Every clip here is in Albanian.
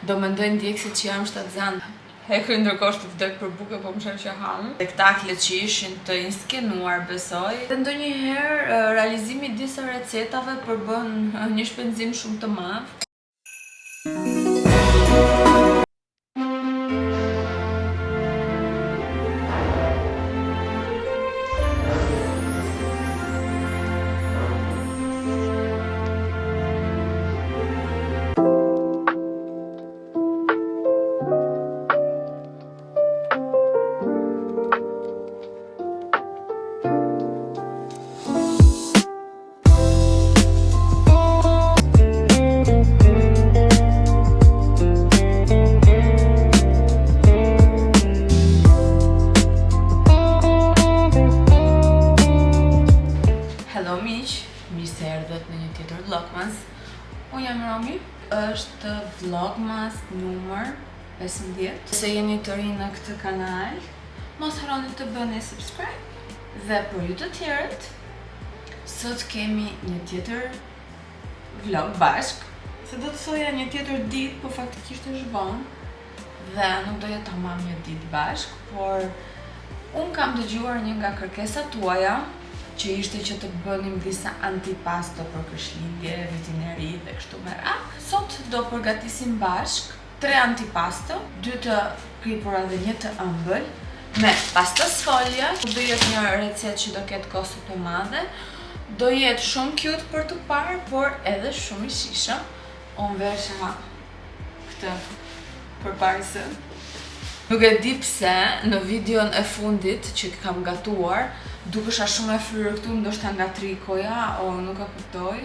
do mendojnë djekësit që jam shtatzanë. Hekri ndërkohë të vdek për buke, po më shërë që hamë. Spektaklet që ishin të inskenuar, besoj. Dhe ndonjëherë realizimi disa recetave përbën një shpenzim shumë të madh. Vlogmas. Unë jam Romi, është Vlogmas numër 15. Se jeni të rinë në këtë kanal, mos harroni të bëni subscribe. Dhe për ju të tjerët, sot kemi një tjetër vlog bashk. Se do të thoja një tjetër ditë, po faktikisht është vonë. Dhe nuk doja ta marr një ditë bashk, por unë kam dëgjuar një nga kërkesat tuaja, që ishte që të bënim disa antipasto për Krishtlindje, vitineri dhe kështu me radhë. Sot do përgatisim bashk 3 antipasto, 2 të kripura dhe 1 të ëmbël, me pasta sfoglia. Do jetë një recetë që do ketë kohë super madhe, do jetë shumë cute për të parë, por edhe shumë i shishëm. Unë vesha këtë përparësën. Nuk e di pse në videon e fundit që kam gatuar, dukesha shumë e fryrë këtu, ndoshta nga trikoja, o nuk e kuptoj.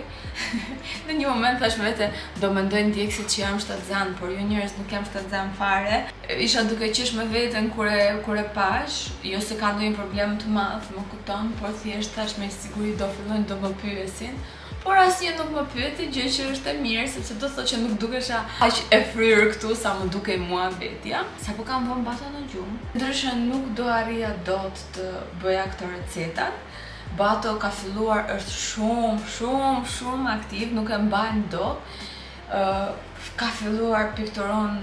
Në një moment thash me vete, do mendojnë djekësit që jam shtatzan, por ju njerëz nuk jam shtatzan fare. Isha duke qesh me veten kur e pash, jo se ka ndonjë problem të madh, më kupton, por thjesht thash me siguri do fillojnë do më pyesin. Por asnjë nuk më pyeti, gjë që është e mirë, sepse do thotë që nuk dukesha aq e fryrë këtu sa më dukej mua vetja. Sapo kam vënë bato në gjumë. Ndryshe nuk do arrija dot të bëja këto recetat. Bato ka filluar është shumë aktiv, nuk e mbajnë dot. Ka filluar pikturon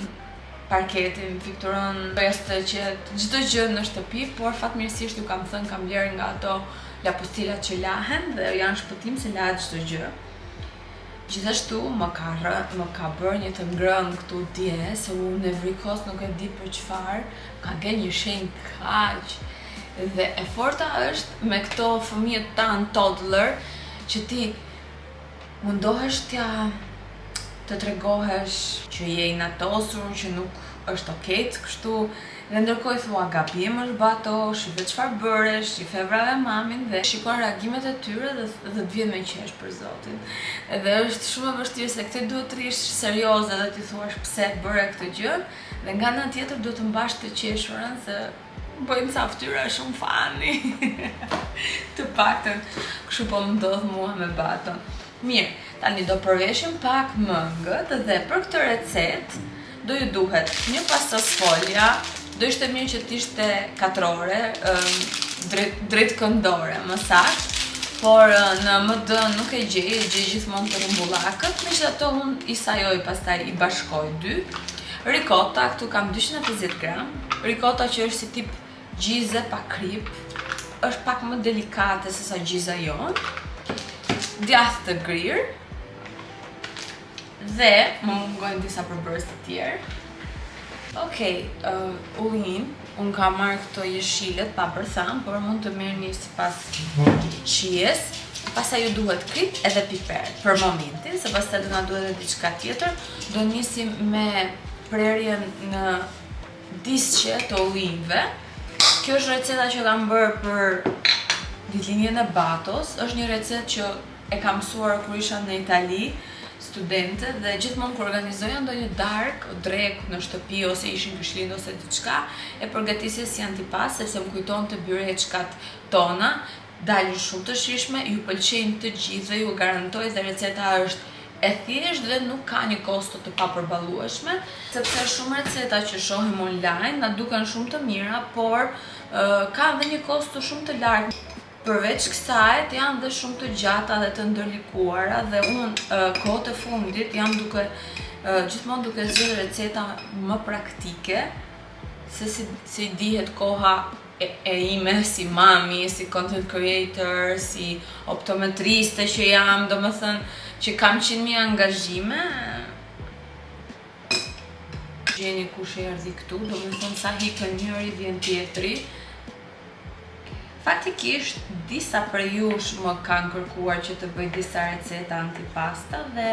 parketin, pikturon është që çdo gjë në shtëpi, por fatmirësisht ju kam thënë kam bler nga ato lapostilat që lahen dhe janë shpëtim se lahet çdo gjë. Gjithashtu më ka bërë një të ngrënë këtu dje, se unë në vrikos nuk e di për çfarë, ka ngel një shenjë kaq. Dhe e forta është me këto fëmijët tanë toddler, që ti mundohesh të tregohesh që je i natosur, që nuk është okej kështu. Dhe ndërkohë i thua gabim është bato, shive çfarë bëresh, i fevrave mamin dhe shikon reagimet e tyre dhe të vjen me qesh për zotin. Edhe është shumë e vështirë se këtë duhet të rish serioze dhe ti thuash pse bëre këtë gjë, dhe nga ana tjetër duhet të mbash të qeshurën se bëjnë ca ftyra shumë fani. Të paktën kështu po më ndodh mua me baton. Mirë, tani do përveshim pak mëngët dhe për këtë recetë do ju duhet një pasta sfoglia. Do ishte mirë që t'ishte katrore, drejt këndore, më saktë, por në MD nuk e gjej gjithmonë të rumbullakët, megjithatë unë i sajoj pastaj i bashkoj 2. Ricotta, këtu kam 250 gram. Ricotta që është si tip gjize pa krip, është pak më delikate se sa gjiza jonë. Djathë të grirë. Dhe më mungojnë disa përbërës të tjerë. Okej, ullin, unë ka marrë këto jeshilet pa bërtham, por mund të merrni sipas shijes. Pastaj ju duhet krip edhe piper për momentin, se pastaj do na duhet edhe diçka tjetër. Do nisim me prerjen në disqe të ullinëve. Kjo është receta që kam bërë për ditëlindjen e Batos. Është një recetë që e kam mësuar kur isha në Itali, studente, dhe gjithmonë kur organizoja ndonjë darkë, drekë në shtëpi ose ishin Krishtlindje ose diçka, e përgatisja si antipas, sepse më kujtonte byreçkat tona, dalin shumë të shijshme, ju pëlqejnë të gjithë dhe ju garantoj dhe receta është e thjeshtë dhe nuk ka një kosto të papërballueshme, sepse shumë receta që shohim online na duken shumë të mira, por ka edhe një kosto shumë të lartë. Përveç kësaj janë dhe shumë të gjata dhe të ndërlikuara, dhe unë kohët e fundit jam duke gjithmonë duke zgjedhur receta më praktike, se si dihet koha e ime si mami, si content creator, si optometriste që jam, domethënë që kam 100.000 angazhime. Gjeni kush e erdhi këtu, domethënë sa hikën njëri vjen tjetri. Faktikisht, disa prej jush më kanë kërkuar që të bëj disa receta antipasta dhe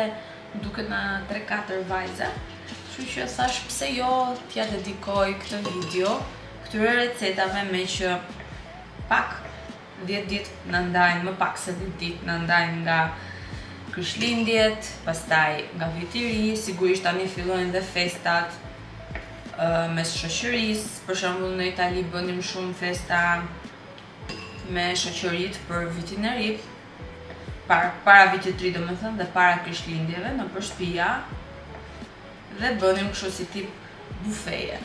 duket na 3-4 vajza. Kështu që thash pse jo t'ja dedikoj këtë video këtyre recetave, me që pak 10 ditë na ndajnë, më pak se 10 ditë na ndajnë nga Krishtlindjet, pastaj nga viti i ri, sigurisht tani fillojnë dhe festat mes shoqërisë. Për shembull në Itali bënim shumë festa me shoqëritë për vitin e ri, para vitit të ri domethënë dhe para Krishtlindjeve nëpër shtëpia, dhe bënim kështu si tip bufeje.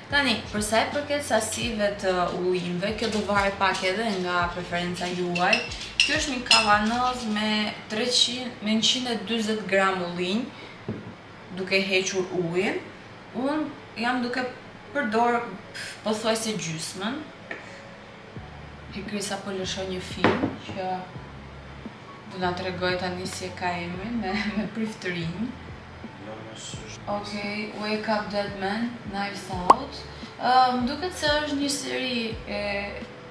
Tani, për sa i përket sasive të ullinjve, kjo do varet pak edhe nga preferenca juaj. Kjo është një kavanoz me 140 gram ullinj, duke hequr ujin. Unë jam duke përdor pothuajse gjysmën. Krisa po lëshoj një film që do na tregoj tani si e ka emrin me priftërinj. Okej, Wake Up Dead Man, Knives Out. Më duket se është një seri e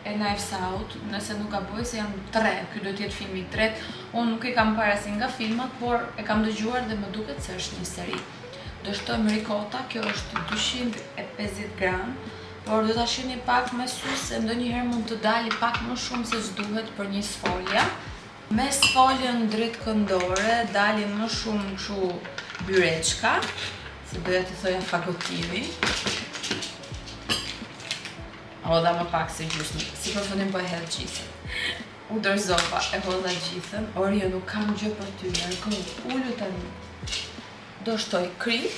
Knives Out, nëse nuk gaboj, se janë 3, ky do t'jetë filmi i tretë. Unë nuk e kam parë asnjë nga filmat, por e kam dëgjuar dhe më duket se është një seri. Do shtojmë ricota, kjo është 250 gram, por do ta shihni pak me sy se ndonjëherë mund të dali pak më shumë se ç'duhet për një sfolja. Me sfoljen drejt këndore dalin më shumë kështu byreçka, se doja të thoja fagotiri. Hodha më pak se gjysmë, si përfundim po e hedh gjithën. U dorëzova, e hodha gjithën, or jo nuk kam gjë për ty, ullu tani. Do shtoj krip,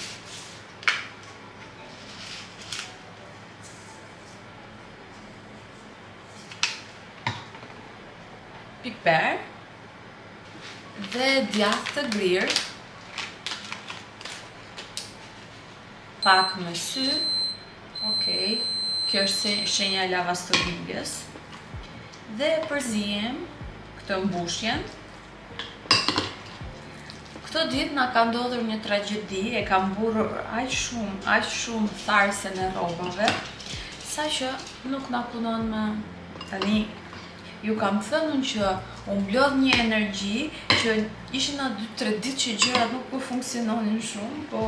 piper dhe djathë të grirë, pak me sy. Okej, kjo është shenja e lavastovigës. Dhe përzijem këtë mbushjen. Këto ditë na ka ndodhur një tragjedi, e kam mburur aq shumë tharësen e rrobave, saqë nuk na punon më. Tani ju kam thënë që u mblodh një energji që ishin na 2-3 ditë që gjërat nuk po funksiononin shumë, po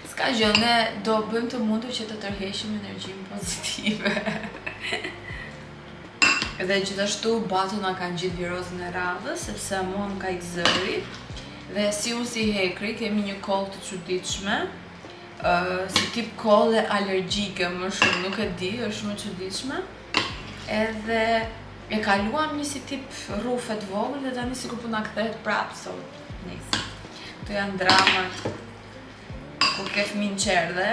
s'ka gjë, ne do bëjmë të mundur që të tërheqim energjinë pozitive. Dhe gjithashtu batu na kanë gjitë virozën e radhës, sepse mua më ka ikë zëri. Dhe si unë si hekri, kemi një kollë të çuditshme, si tip kolle alergjike më shumë, nuk e di, është shumë e çuditshme. Edhe e kaluam një si tip rrufe të vogël dhe tani sikur po na kthehet prapë sot. Nice. Këto janë dramat kur ke fëmijë qerdhe.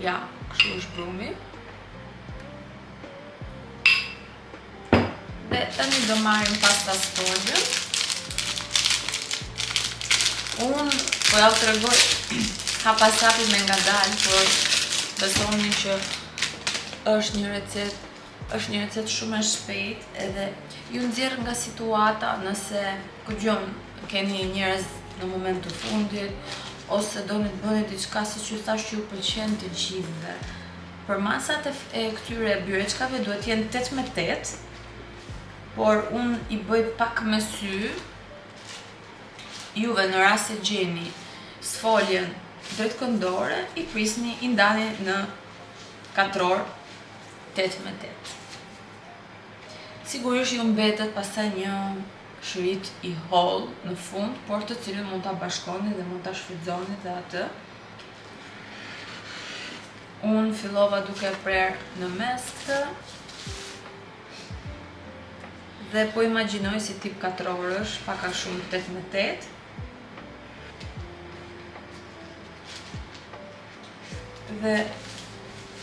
Ja, kështu është brumi. Dhe tani do marrim pasta sfogjën. Unë po ja u tregoj hapasapi me ngadalë, por besoni që është një recetë shumë e shpejtë, edhe ju nxjerr nga situata, nëse kujton keni njerëz në moment të fundit ose doni të bëni diçka siç ju thash që ju pëlqen të gjithëve. Për masat e këtyre byreçkave duhet të jenë 8/8, por unë i bëj pak me sy. Juve në rast se gjeni sfoljen drejt këndore, i prisni, i ndani në katror 8/8. Sigurisht ju mbetet pastaj një shërit i holl në fund, por të cilën mund ta bashkoni dhe mund ta shfrytëzoni dhe atë. Unë fillova duke prerë në mes këtë dhe po imagjinoj si tip katrorësh, pak a shumë 8/8. Dhe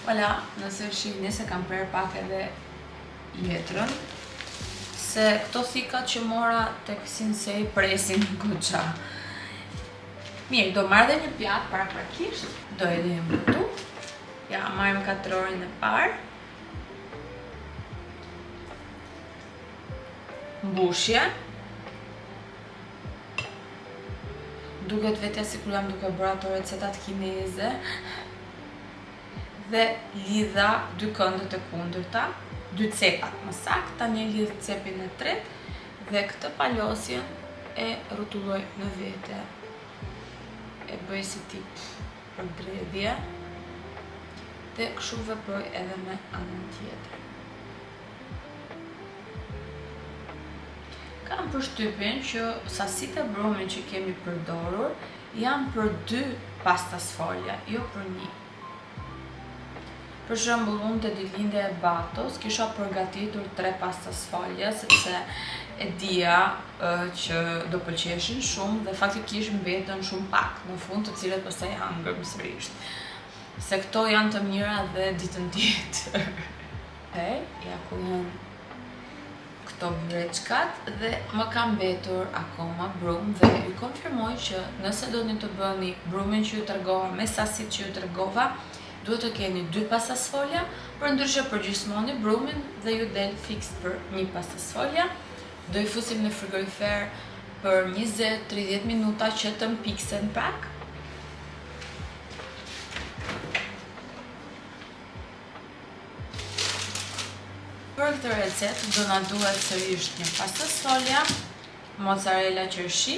voilà, nëse shihni se kam prerë pak edhe letrën, se këto thikat që mora tek Sinsei presin goxha. Mirë, do marrë dhe një pjatë paraprakisht. Do e lejmë këtu. Ja, marrim katrorin e parë. Mbushje. Duket vetja si kur jam duke bërë ato recetat kineze. Dhe lidha 2 këndët e kundërta, 2 cepat më saktë, tani lidh cepin e tretë dhe këtë palosjen e rrotulloj në vete. E bëj si tip përgredhje dhe kështu veproj edhe me anën tjetër. Kam përshtypjen që sasitë e brumit që kemi përdorur janë për 2 pasta sfolja, jo për 1. Për shembull, unë te ditëlindja e Batos kisha përgatitur 3 pasta sfolja sepse e dija që do pëlqeshin shumë dhe faktikisht mbetën shumë pak në fund, të cilat pastaj hangëm sërish. Se këto janë të mira dhe ditën tjetër. Ja ku janë këto byreçkat dhe më ka mbetur akoma brum dhe ju konfirmoj që nëse doni të bëni brumin që ju tregova me sasitë që ju tregova, duhet të keni 2 pasta sfolja, përndryshe përgjysmoni brumin dhe ju del fix për 1 pasta sfolja. Do i fusim në frigorifer për 20-30 minuta që të mpiksen pak. Për këtë recetë do na duhet sërish një pasta sfolja, mozzarella qershi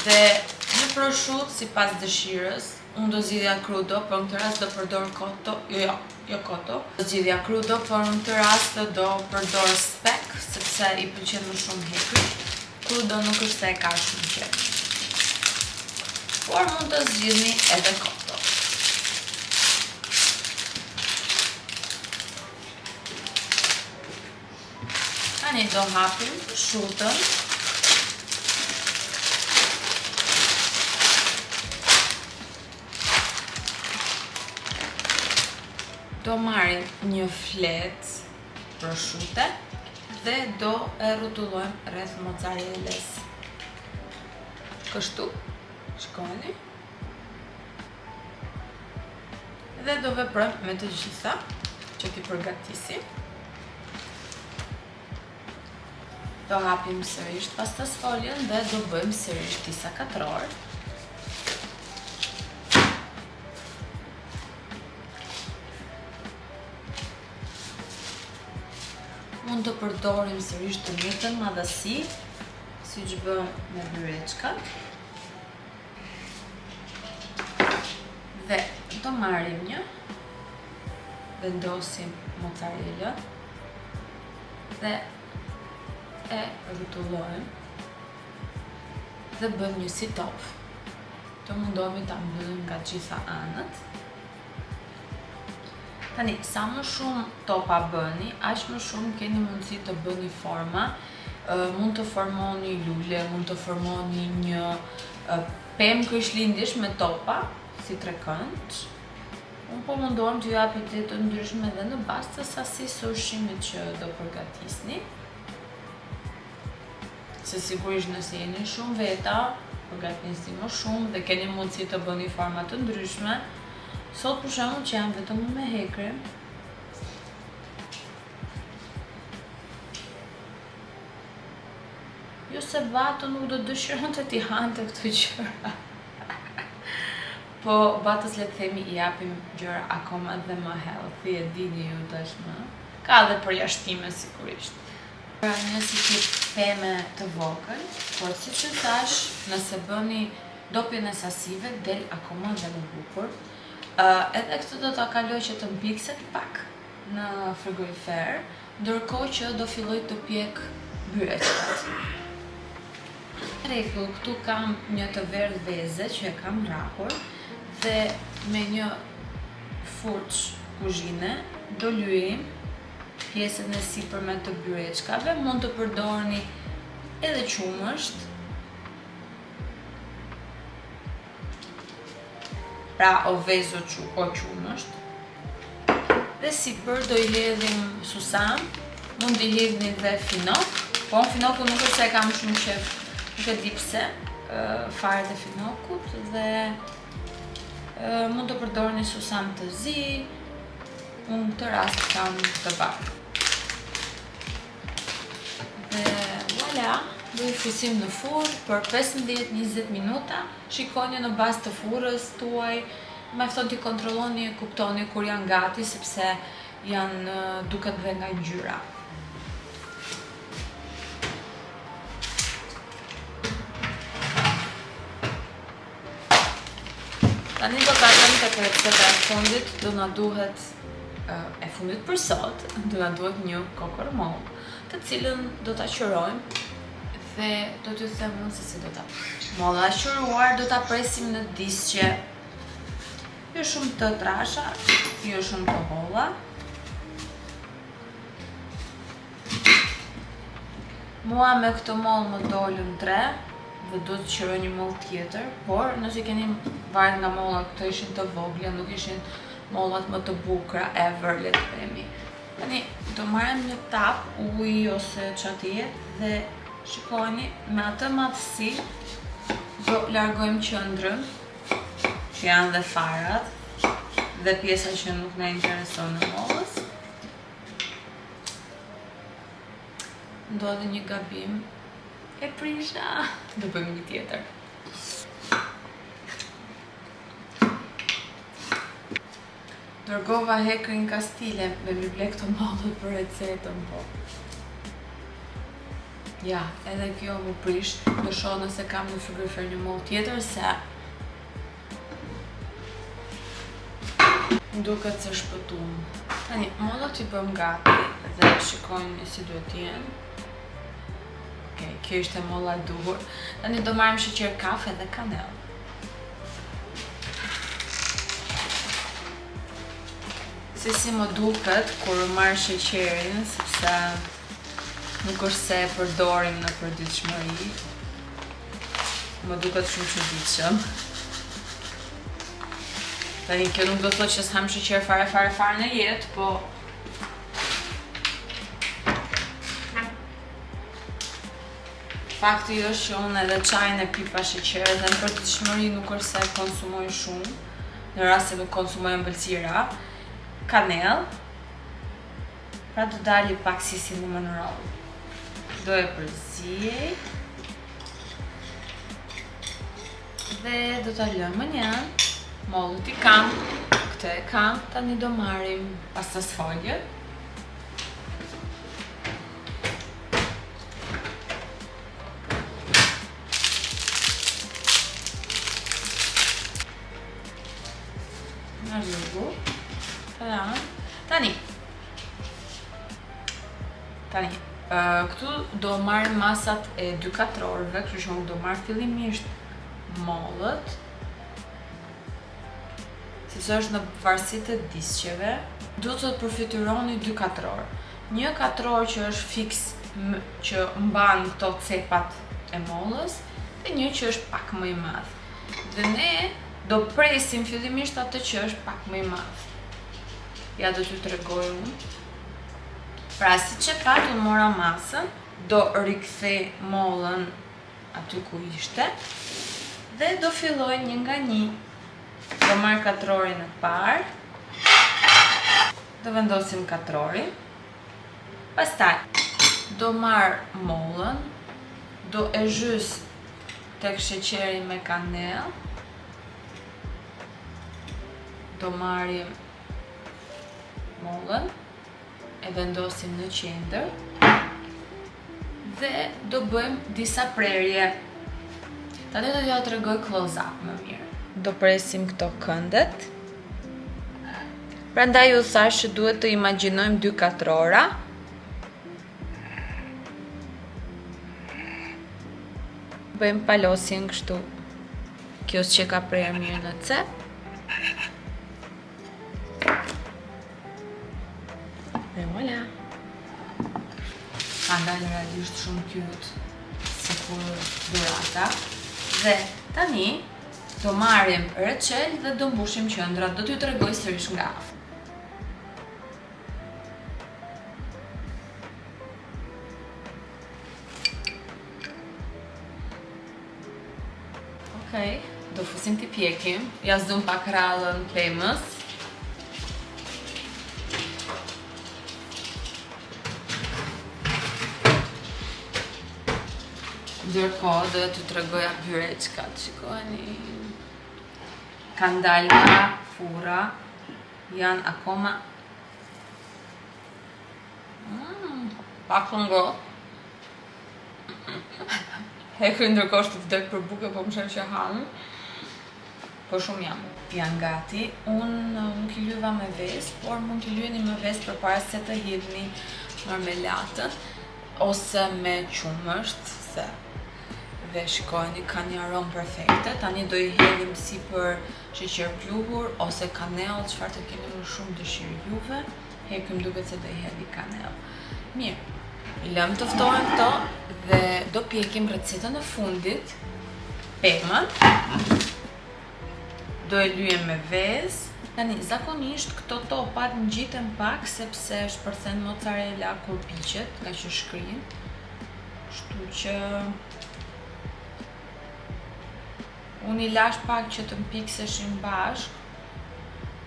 dhe një prosciutto sipas dëshirës. Unë do zgjidhja crudo, për në këtë rast do përdor cotto, jo cotto. Do zgjidhja crudo, por në këtë rast do përdor speck, sepse i pëlqen më shumë hekri. Crudo nuk është se e ka shumë qejf. Por mund të zgjidhni edhe cotto. Tani do hapim prosciutton. Do marrim një fletë prosciutto dhe do e rrotullojmë rreth mozzarellës. Kështu, shkoni. Dhe do veprojmë me të gjitha që t'i përgatisim. Do hapim sërish pasta sfoljen dhe do bëjmë sërish disa katror. Mund të përdorim sërish të njëjtën madhësi, siç bëm me byreçkat. Dhe do marrim një, vendosim mozzarella dhe e rrotullojmë dhe bëjmë një si top. Të mundohemi ta mbyllim nga gjitha anët. Tani, sa më shumë topa bëni, aq më shumë keni mundësi të bëni forma. Mund të formoni lule, mund të formoni një pemë krishtlindjesh me topa, si trekëndsh. Unë po mundohem t'ju jap ide të ndryshme edhe në bazë të sasisë së ushqimit që do përgatisni. Se sigurisht nëse jeni shumë veta, përgatisni më shumë dhe keni mundësi të bëni forma të ndryshme. Sot për shembull që jam vetëm me hekre. Jo se Bato nuk do dëshironte t'i hante këto gjëra. Po Batos le të themi i japim gjëra akoma dhe më healthy, e dini ju tashmë. Ka edhe përjashtime sigurisht. Pra një si tip peme të vogël, por siç e thash, nëse bëni dopjen e sasive del akoma dhe më bukur. Edhe këtë do ta kaloj që të mpikset pak në frigorifer, ndërkohë që do filloj të pjek byreçkat. Rregull, këtu kam një të verdh veze që e kam rrahur dhe me një furç kuzhine do lyejm pjesën e sipërme të byreçkave. Mund të përdorni edhe qumësht. Pra ovez o qumësht. Dhe sipër do i hedhim susam, mund t'i hedhni dhe finok, po finokun nuk është se e kam shumë qef, nuk e di pse, fare të finokut dhe mund të përdorni susam të zi, unë këtë rast kam të bardhë. Dhe voilà, do i frysim në furrë për 15-20 minuta. Shikoni në bazë të furrës tuaj, mjafton t'i kontrolloni e kuptoni kur janë gati sepse janë duket dhe nga ngjyra. Tani do ta kemi tek receta e fundit, do na duhet e fundit për sot, do na duhet një kokormoll, të cilën do ta qërojmë dhe do t'ju them unë se si do ta bëjmë. Molla e qëruar do ta presim në disqe, jo shumë të trasha, jo shumë të holla. Mua me këtë mollë më dolën 3 dhe do të qëroj një mollë tjetër, por nëse keni varet nga mollat, këto ishin të vogla, nuk ishin mollat më të bukura ever, le të themi. Tani do marrim një tap ujë ose çfarë të jetë dhe shikoni me atë madhësi do largojmë qendrën që janë dhe farat dhe pjesa që nuk na intereson në mollës. Ndodhi një gabim, e prisha, do bëjmë një tjetër. Dërgova hekrin Kastile me mi ble këto mollët për recetën, po. Ja, edhe kjo më prish, do shoh nëse kam në frigorifer një mollë tjetër se duket se shpëtum. Tani, mollat i bëm gati dhe shikojnë si duhet jenë. Okej, kjo ishte molla e duhur. Tani do marrim sheqer kafe dhe kanellë. Se si më duket kur marr sheqerin, sepse nuk është se e përdorim në përditshmëri. Më duket shumë çuditshëm. Tani kjo nuk do të thotë që s'ham sheqer fare në jetë, po fakti është që unë edhe çajin e pi pa sheqer dhe në përditshmëri nuk është se e konsumoj shumë, në rast se nuk konsumoj ëmbëlsira. Kanellë, pra do dali pak si cinnamon roll. Do e përziej dhe do ta lëmë një. Mollët i kam, këtë e kam, tani do marrim pastas folje. Në rrugu. Tani, këtu do marrim masat e 2 katrorëve, kështu që unë do marr fillimisht mollët, sepse është në varësi të disqeve, duhet të përfityroni 2 katrorë. Një katror që është fiks që mban këto cepat e mollës dhe një që është pak më i madh. Dhe ne do presim fillimisht atë që është pak më i madh. Ja do t'ju tregoj unë. Pra si që pat unë mora masën, do rikthej mollën aty ku ishte dhe do filloj një nga një. Do marr katrorin e parë, do vendosim katrorin, pastaj do marr mollën, do e zhys tek sheqeri me kanellë, do marrim mollën, e vendosim në qendër dhe do bëjmë disa prerje. Tani do t'ja tregoj close-up më mirë. Do presim këto këndet. Prandaj ju thash që duhet të imagjinojmë 2 katrora. Bëjmë palosin kështu. Kjo që ka prerë mirë në cep. Dhe voilà. Ka ndalë realisht shumë cute, si kur durata. Dhe tani do marrim rëçel dhe do mbushim qendrat. Do t'ju tregoj sërish nga afër. Okej, do fusim t'i pjekim. Ja zdum pak rallën pemës. Ndërkohë, do t'ju tregoja byreçkat, shikoni. Kanë dalë nga furra, janë akoma pak të ngrohtë. Hekri ndërkohë është të vdek për buke, po më shef që hanë. Po shumë jam. Janë gati. Unë nuk i lyeva me ves, por mund t'i lyeni me ves përpara se të hidhni marmelatën ose me qumësht, se dhe shikojni ka një aromë perfekte. Tani do i hedhim si për sheqer pluhur ose kanell, çfarë të keni më shumë dëshirë juve. Hekrim duket se do i hedhi kanell. Mirë. I lëm të ftohen këto dhe do pjekim recetën e fundit. Pemën. Do e lyem me vezë. Tani, zakonisht këto topat ngjiten pak sepse shpërthen mozzarella kur piqet, nga që shkrin. Kështu që unë i lash pak që të mpikseshin bashk,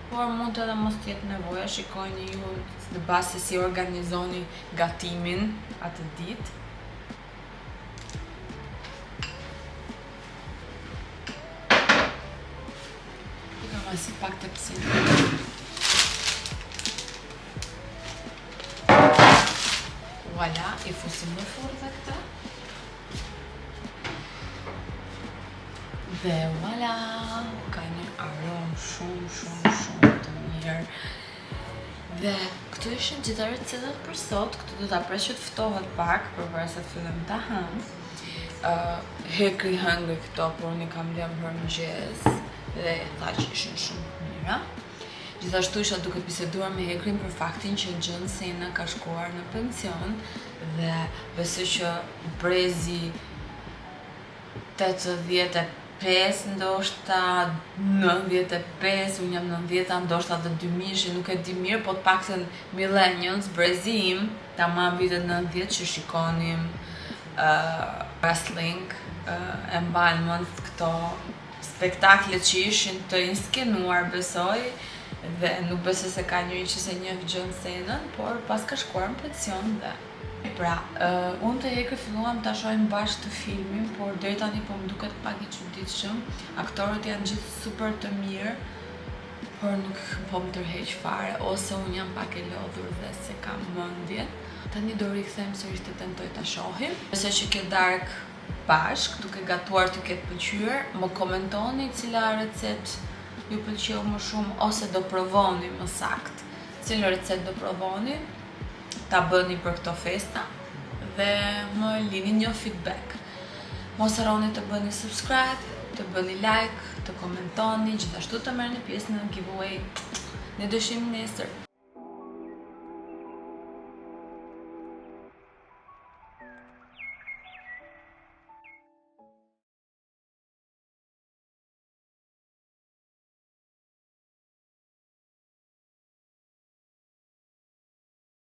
por mund edhe mos t'jetë nevoja, shikojni ju në bazë se si organizoni gatimin atë ditë. Si pak të pësinë. Voilà, i fusim në furrë dhe këta. Dhe voilà, ka një aromë shumë të mirë. Dhe këtu ishin gjitha recetat për sot, këtu do t'a presh që të ftohet pak, përpara se të fillojmë ta hëmë. Hekri hëngri këto, por unë i kam lënë për mëngjes. Dhe tha që ishin shumë të mira. Gjithashtu isha duke biseduar me Hekrin për faktin që gjën Sena ka shkuar në pension dhe besoj që brezi 85, ndoshta 95, unë jam 90, ndoshta dhe 2000, nuk e di mirë, po të paktën millennials, brezi im, tamam vitet 90 që shikonim wrestling, e mbajnë mend këto spektaklet që ishin të inskenuar, besoj, dhe nuk besoj se ka njëri që se njeh gjën Senën, por pas ka shkuar në pension dhe. Pra, unë të Hekri filluam ta shohim bashkë të filmin, por deri tani po më duket pak i çuditshëm. Aktorët janë gjithë super të mirë, por nuk po më tërheq fare, ose unë jam pak e lodhur dhe se kam mendje. Tani do rikthehem sërish të tentoj ta shohim. Besoj që kjo darkë bashk, duke gatuar të ketë pëlqyer, më komentoni cila recet ju pëlqeu më shumë ose do provoni më sakt. Cilë recet do provoni, ta bëni për këto festa dhe më lini një feedback. Mos harroni të bëni subscribe, të bëni like, të komentoni, gjithashtu të merrni pjesë në giveaway. Ne do shihemi nesër.